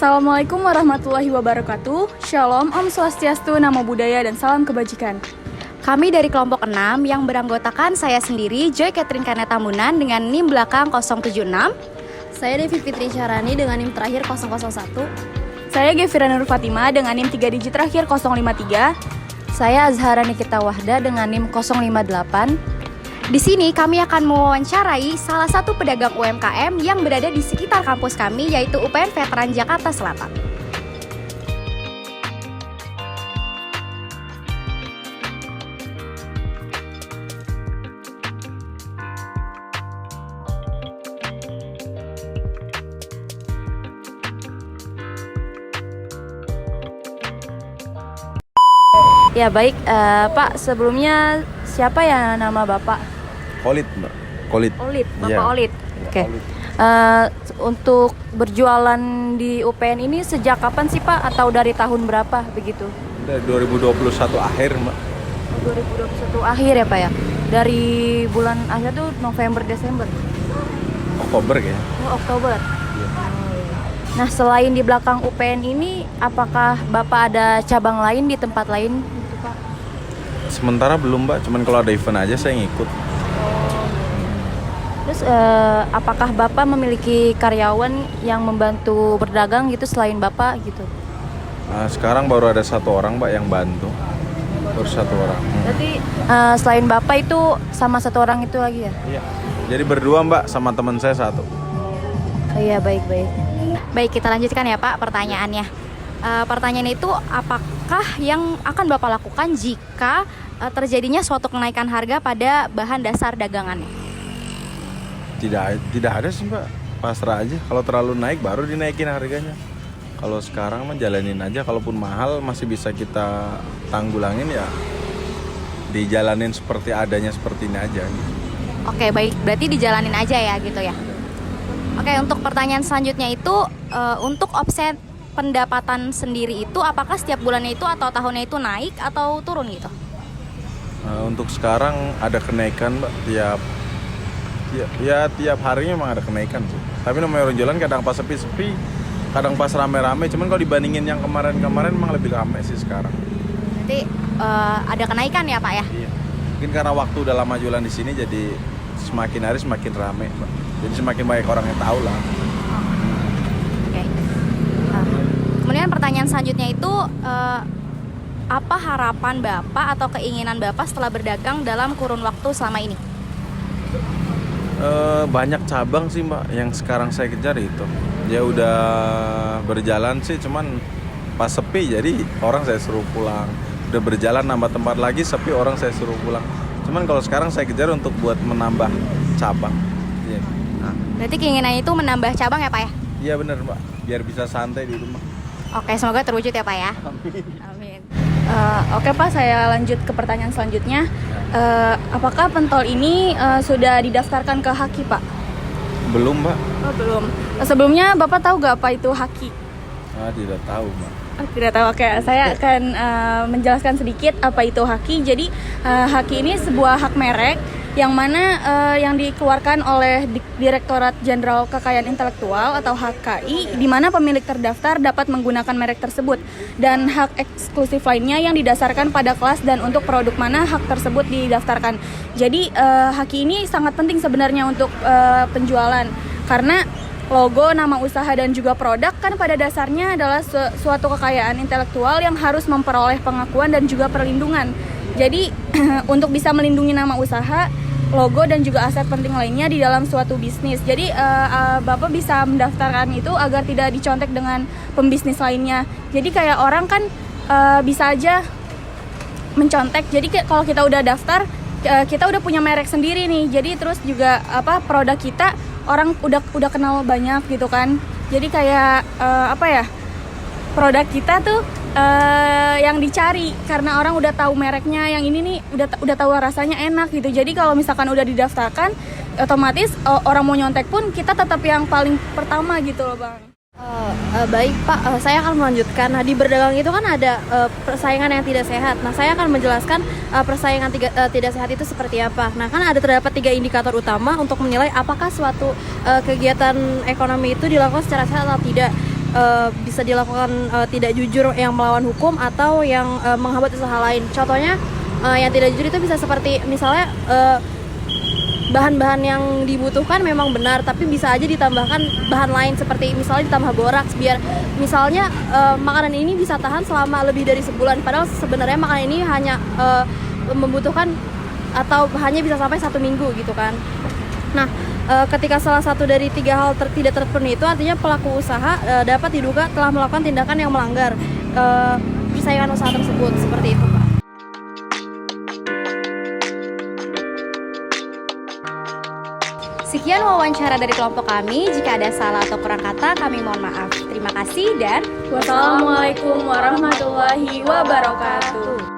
Assalamualaikum warahmatullahi wabarakatuh. Shalom, Om Swastiastu, Namo Buddhaya, dan salam kebajikan. Kami dari kelompok 6 yang beranggotakan saya sendiri, Joy Catherine Kaneta Munan dengan NIM belakang 076. Saya Devi Fitri Syarani dengan NIM terakhir 001. Saya Gevira Nur Fatima dengan NIM 3 digit terakhir 053. Saya Azhara Nikita Wahda dengan NIM 058. Di sini kami akan mewawancarai salah satu pedagang UMKM yang berada di sekitar kampus kami, yaitu UPN Veteran Jakarta Selatan. Ya baik, Pak, sebelumnya siapa ya nama Bapak? Khalid, Mbak. Khalid. Olid, Bapak Ya. Olid. Oke. Khalid. Untuk berjualan di UPN ini sejak kapan sih Pak? Atau dari tahun berapa begitu? Dari 2021 akhir, Mbak. 2021 akhir ya Pak ya? Dari bulan akhir tuh November, Desember? Oktober kayaknya. Oh, Oktober. Iya. Nah, selain di belakang UPN ini, apakah Bapak ada cabang lain di tempat lain gitu Pak? Sementara belum, Mbak. Cuman kalau ada event aja saya ngikut. Terus apakah Bapak memiliki karyawan yang membantu berdagang gitu selain Bapak gitu? Nah, sekarang baru ada satu orang, Mbak, yang bantu. Baru satu orang. Berarti selain Bapak itu sama satu orang itu lagi ya? Iya. Jadi berdua, Mbak, sama teman saya satu. Oh, iya, baik. Baik, kita lanjutkan ya Pak pertanyaannya. Pertanyaan itu, apakah yang akan Bapak lakukan jika terjadinya suatu kenaikan harga pada bahan dasar dagangannya? Tidak ada sih, Mbak. Pasrah aja. Kalau terlalu naik baru dinaikin harganya. Kalau sekarang mah jalanin aja. Kalaupun mahal masih bisa kita tanggulangin ya. Dijalanin seperti adanya seperti ini aja. Gitu. Oke, baik. Berarti dijalanin aja ya gitu ya. Oke, untuk pertanyaan selanjutnya itu untuk offset pendapatan sendiri itu apakah setiap bulannya itu atau tahunnya itu naik atau turun gitu? Untuk sekarang ada kenaikan, Mbak, tiap harinya memang ada kenaikan sih. Tapi namanya orang jualan kadang pas sepi-sepi, kadang pas rame-rame. Cuman kalau dibandingin yang kemarin-kemarin memang lebih ramai sih sekarang. Berarti ada kenaikan ya Pak ya? Iya. Mungkin karena waktu udah lama jualan di sini jadi semakin hari semakin ramai, Mbak. Jadi semakin banyak orang yang tahu lah. Oke. Kemudian pertanyaan selanjutnya itu apa harapan Bapak atau keinginan Bapak setelah berdagang dalam kurun waktu selama ini? Banyak cabang sih, Mbak, yang sekarang saya kejar itu. Dia udah berjalan sih, cuman pas sepi jadi orang saya suruh pulang. Udah berjalan nambah tempat lagi, sepi orang saya suruh pulang. Cuman kalau sekarang saya kejar untuk buat menambah cabang. Iya. Nah. Berarti keinginannya itu menambah cabang ya Pak ya? Iya benar, Mbak. Biar bisa santai di rumah. Oke, semoga terwujud ya Pak ya. Amin. Oke Pak, saya lanjut ke pertanyaan selanjutnya. Apakah pentol ini sudah didaftarkan ke Haki Pak? Belum, Mbak. Oh, belum. Sebelumnya Bapak tahu gak apa itu Haki? Tidak tahu, Mbak. Tidak tahu. Oke, saya akan menjelaskan sedikit apa itu Haki. Jadi Haki ini sebuah hak merek yang mana yang dikeluarkan oleh Direktorat Jenderal Kekayaan Intelektual atau HKI, di mana pemilik terdaftar dapat menggunakan merek tersebut, dan hak eksklusif lainnya yang didasarkan pada kelas dan untuk produk mana hak tersebut didaftarkan. Jadi Haki ini sangat penting sebenarnya untuk penjualan, karena logo, nama usaha, dan juga produk kan pada dasarnya adalah suatu kekayaan intelektual yang harus memperoleh pengakuan dan juga perlindungan. Jadi untuk bisa melindungi nama usaha, logo, dan juga aset penting lainnya di dalam suatu bisnis. Jadi Bapak bisa mendaftarkan itu agar tidak dicontek dengan pembisnis lainnya. Jadi kayak orang kan bisa aja mencontek. Jadi kalau kita udah daftar, kita udah punya merek sendiri nih. Jadi terus juga produk kita orang udah kenal banyak gitu kan. Jadi kayak produk kita tuh yang dicari karena orang udah tahu mereknya, yang ini nih udah tahu rasanya enak gitu. Jadi kalau misalkan udah didaftarkan, otomatis orang mau nyontek pun kita tetap yang paling pertama gitu loh Bang. Baik Pak, saya akan melanjutkan. Nah, di berdagang itu kan ada persaingan yang tidak sehat. Nah, saya akan menjelaskan persaingan tidak sehat itu seperti apa. Nah, kan terdapat 3 indikator utama untuk menilai apakah suatu kegiatan ekonomi itu dilakukan secara sehat atau tidak. bisa dilakukan tidak jujur yang melawan hukum atau yang menghambat usaha lain. Contohnya yang tidak jujur itu bisa seperti misalnya bahan-bahan yang dibutuhkan memang benar, tapi bisa aja ditambahkan bahan lain seperti misalnya ditambah boraks biar misalnya makanan ini bisa tahan selama lebih dari sebulan, padahal sebenarnya makanan ini hanya membutuhkan atau hanya bisa sampai 1 minggu gitu kan. Nah, ketika salah satu dari 3 hal tidak terpenuhi itu artinya pelaku usaha dapat diduga telah melakukan tindakan yang melanggar persaingan usaha tersebut, seperti itu Pak. Sekian wawancara dari kelompok kami. Jika ada salah atau kurang kata, kami mohon maaf. Terima kasih dan Wassalamualaikum warahmatullahi wabarakatuh.